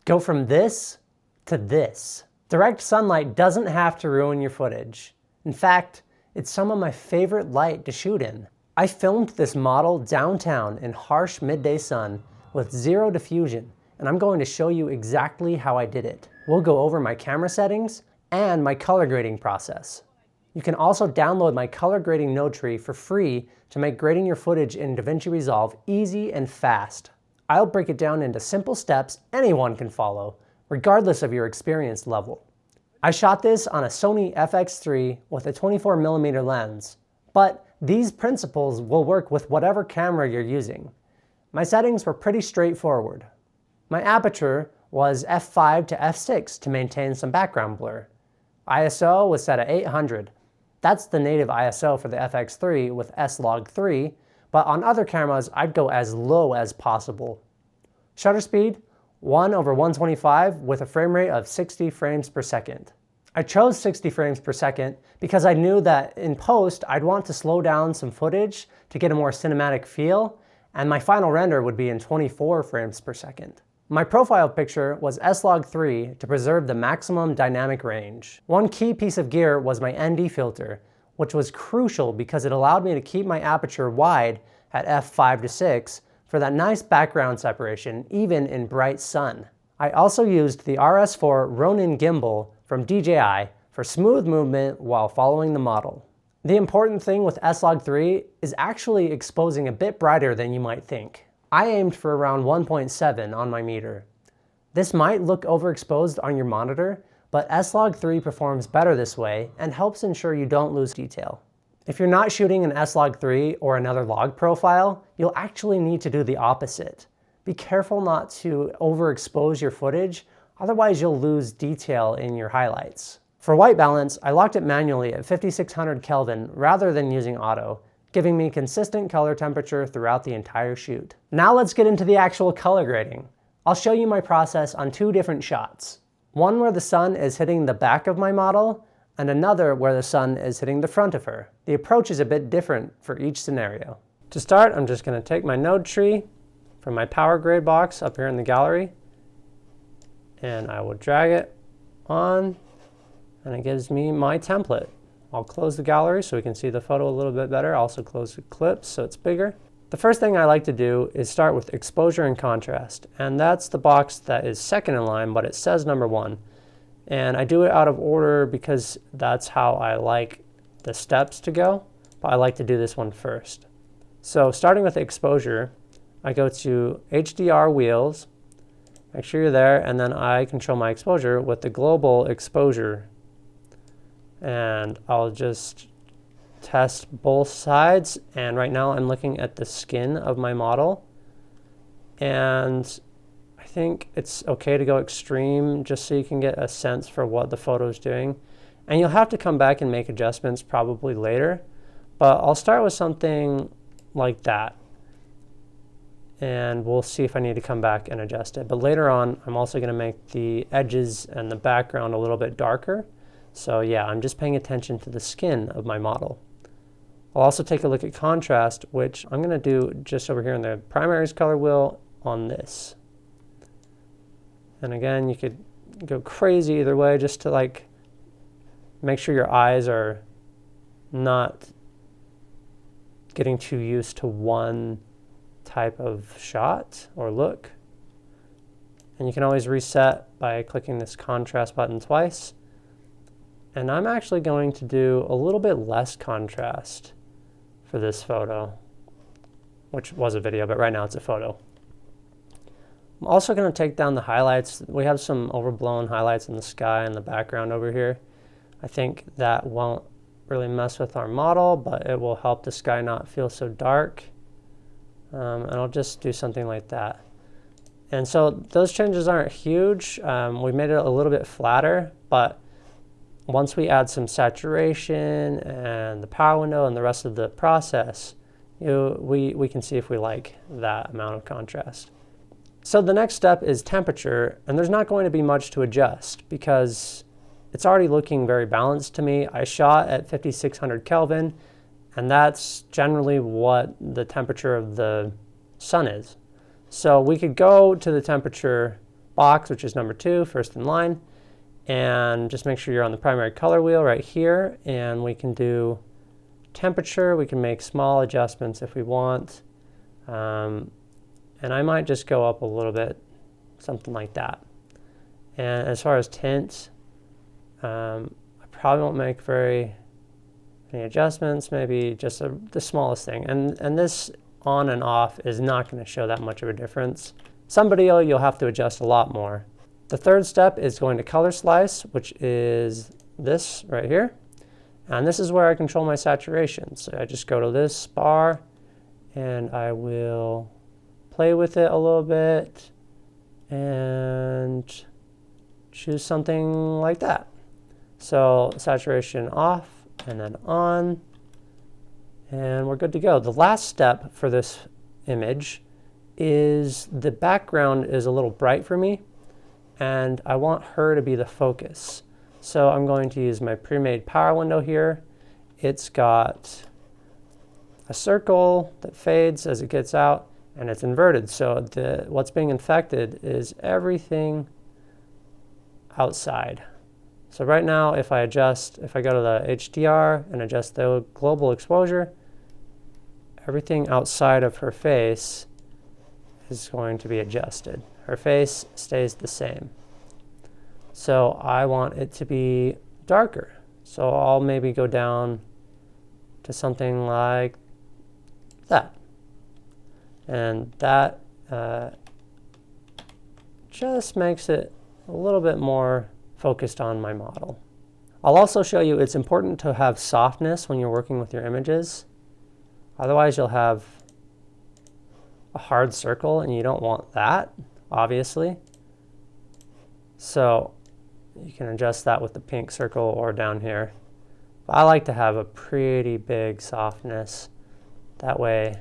Go from this to this. Direct sunlight doesn't have to ruin your footage. In fact, it's some of my favorite light to shoot in. I filmed this model downtown in harsh midday sun with zero diffusion, and I'm going to show you exactly how I did it. We'll go over my camera settings and my color grading process. You can also download my color grading node tree for free to make grading your footage in DaVinci Resolve easy and fast. I'll break it down into simple steps anyone can follow, regardless of your experience level. I shot this on a Sony FX3 with a 24mm lens, but these principles will work with whatever camera you're using. My settings were pretty straightforward. My aperture was f5 to f6 to maintain some background blur. ISO was set at 800. That's the native ISO for the FX3 with S-Log3, but on other cameras I'd go as low as possible. Shutter speed, 1/125 with a frame rate of 60 frames per second. I chose 60 frames per second because I knew that in post I'd want to slow down some footage to get a more cinematic feel, and my final render would be in 24 frames per second. My profile picture was S-Log3 to preserve the maximum dynamic range. One key piece of gear was my ND filter, which was crucial because it allowed me to keep my aperture wide at f5 to 6 for that nice background separation even in bright sun. I also used the RS4 Ronin gimbal from DJI for smooth movement while following the model. The important thing with S-Log3 is actually exposing a bit brighter than you might think. I aimed for around 1.7 on my meter. This might look overexposed on your monitor, but S-Log3 performs better this way and helps ensure you don't lose detail. If you're not shooting an S-Log3 or another log profile, you'll actually need to do the opposite. Be careful not to overexpose your footage, otherwise you'll lose detail in your highlights. For white balance, I locked it manually at 5600 Kelvin rather than using auto, giving me consistent color temperature throughout the entire shoot. Now let's get into the actual color grading. I'll show you my process on two different shots. One where the sun is hitting the back of my model, and another where the sun is hitting the front of her. The approach is a bit different for each scenario. To start, I'm just going to take my node tree from my power grade box up here in the gallery, and I will drag it on, and it gives me my template. I'll close the gallery so we can see the photo a little bit better. I'll also close the clips so it's bigger. The first thing I like to do is start with exposure and contrast, and that's the box that is second in line, but it says number 1. And I do it out of order because that's how I like the steps to go, but I like to do this one first. So starting with exposure, I go to HDR wheels, make sure you're there, and then I control my exposure with the global exposure. And I'll just test both sides, and right now I'm looking at the skin of my model, and I think it's okay to go extreme just so you can get a sense for what the photo is doing. And you'll have to come back and make adjustments probably later, but I'll start with something like that, and we'll see if I need to come back and adjust it. But later on, I'm also going to make the edges and the background a little bit darker. So yeah, I'm just paying attention to the skin of my model. I'll also take a look at contrast, which I'm going to do just over here in the primaries color wheel on this. And again, you could go crazy either way just to like make sure your eyes are not getting too used to one type of shot or look. And you can always reset by clicking this contrast button twice. And I'm actually going to do a little bit less contrast for this photo, which was a video, but right now it's a photo. I'm also going to take down the highlights. We have some overblown highlights in the sky and the background over here. I think that won't really mess with our model, but it will help the sky not feel so dark. And I'll just do something like that. And so those changes aren't huge. We've made it a little bit flatter, but once we add some saturation and the power window and the rest of the process, we can see if we like that amount of contrast. So the next step is temperature, and there's not going to be much to adjust because it's already looking very balanced to me. I shot at 5600 Kelvin, and that's generally what the temperature of the sun is. So we could go to the temperature box, which is number 2, first in line. And just make sure you're on the primary color wheel right here. And we can do temperature. We can make small adjustments if we want. And I might just go up a little bit, something like that. And as far as tint, I probably won't make any adjustments, maybe just the smallest thing. And this on and off is not going to show that much of a difference. Some video you'll have to adjust a lot more. The third step is going to color slice, which is this right here. And this is where I control my saturation. So I just go to this bar and I will play with it a little bit and choose something like that. So saturation off and then on, and we're good to go. The last step for this image is the background is a little bright for me, and I want her to be the focus. So I'm going to use my pre-made power window here. It's got a circle that fades as it gets out, and it's inverted. So what's being infected is everything outside. So right now, if I go to the HDR and adjust the global exposure, everything outside of her face is going to be adjusted. Her face stays the same. So I want it to be darker. So I'll maybe go down to something like that. And that just makes it a little bit more focused on my model. I'll also show you it's important to have softness when you're working with your images. Otherwise you'll have a hard circle and you don't want that, obviously. So you can adjust that with the pink circle or down here. But I like to have a pretty big softness. That way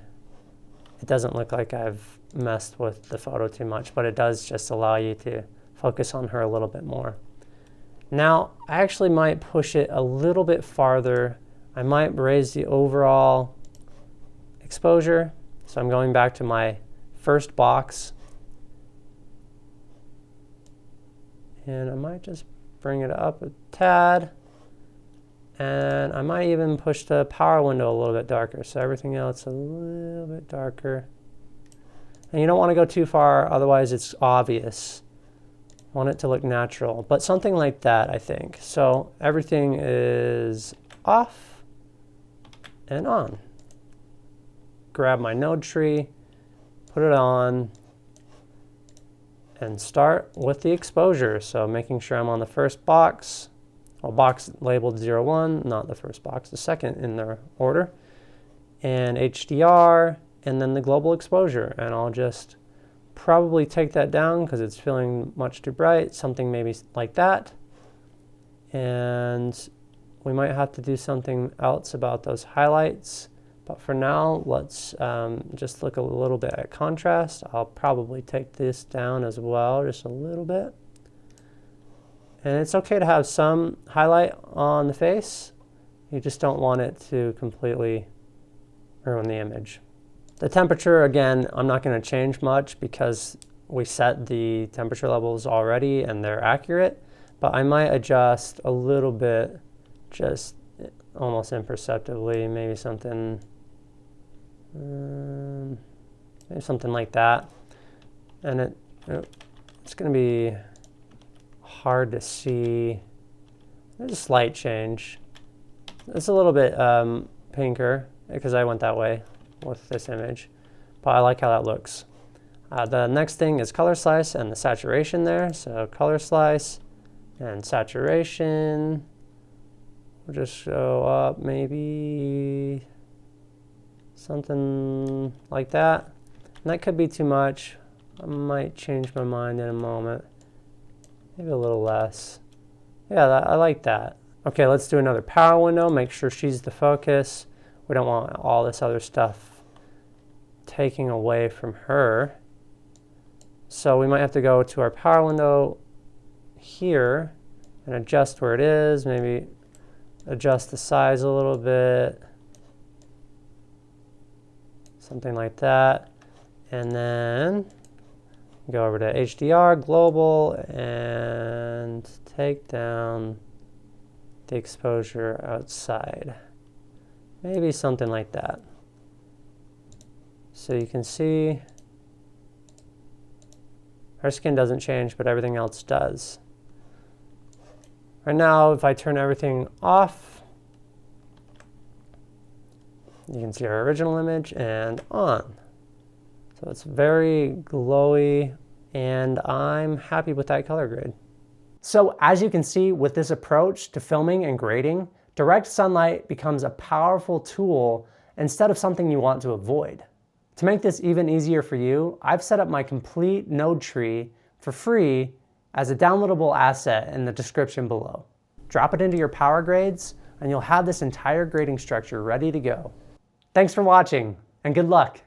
it doesn't look like I've messed with the photo too much, but it does just allow you to focus on her a little bit more. Now, I actually might push it a little bit farther. I might raise the overall exposure. So I'm going back to my first box. And I might just bring it up a tad. And I might even push the power window a little bit darker. So everything else a little bit darker. And you don't want to go too far, otherwise it's obvious. Want it to look natural, but something like that, I think. So everything is off and on. Grab my node tree, put it on, and start with the exposure. So making sure I'm on the first box, well, box labeled 01, not the first box, the second in the order, and HDR, and then the global exposure. And I'll just probably take that down because it's feeling much too bright, something maybe like that. And we might have to do something else about those highlights. But for now, let's just look a little bit at contrast. I'll probably take this down as well, just a little bit. And it's okay to have some highlight on the face. You just don't want it to completely ruin the image. The temperature, again, I'm not going to change much because we set the temperature levels already and they're accurate, but I might adjust a little bit, just almost imperceptibly, maybe something like that. And it's going to be hard to see. There's a slight change. It's a little bit pinker because I went that way with this image, but I like how that looks. The next thing is color slice and the saturation there. So color slice and saturation. We'll just go up maybe something like that. And that could be too much. I might change my mind in a moment. Maybe a little less. Yeah, I like that. Okay, let's do another power window. Make sure she's the focus. We don't want all this other stuff taking away from her. So we might have to go to our power window here and adjust where it is, maybe adjust the size a little bit, something like that. And then Go over to HDR, global, and take down the exposure outside. Maybe something like that. So you can see our skin doesn't change, but everything else does. Right now, if I turn everything off, you can see our original image and on. So it's very glowy, and I'm happy with that color grade. So as you can see with this approach to filming and grading, direct sunlight becomes a powerful tool instead of something you want to avoid. To make this even easier for you, I've set up my complete node tree for free as a downloadable asset in the description below. Drop it into your power grades, and you'll have this entire grading structure ready to go. Thanks for watching, and good luck.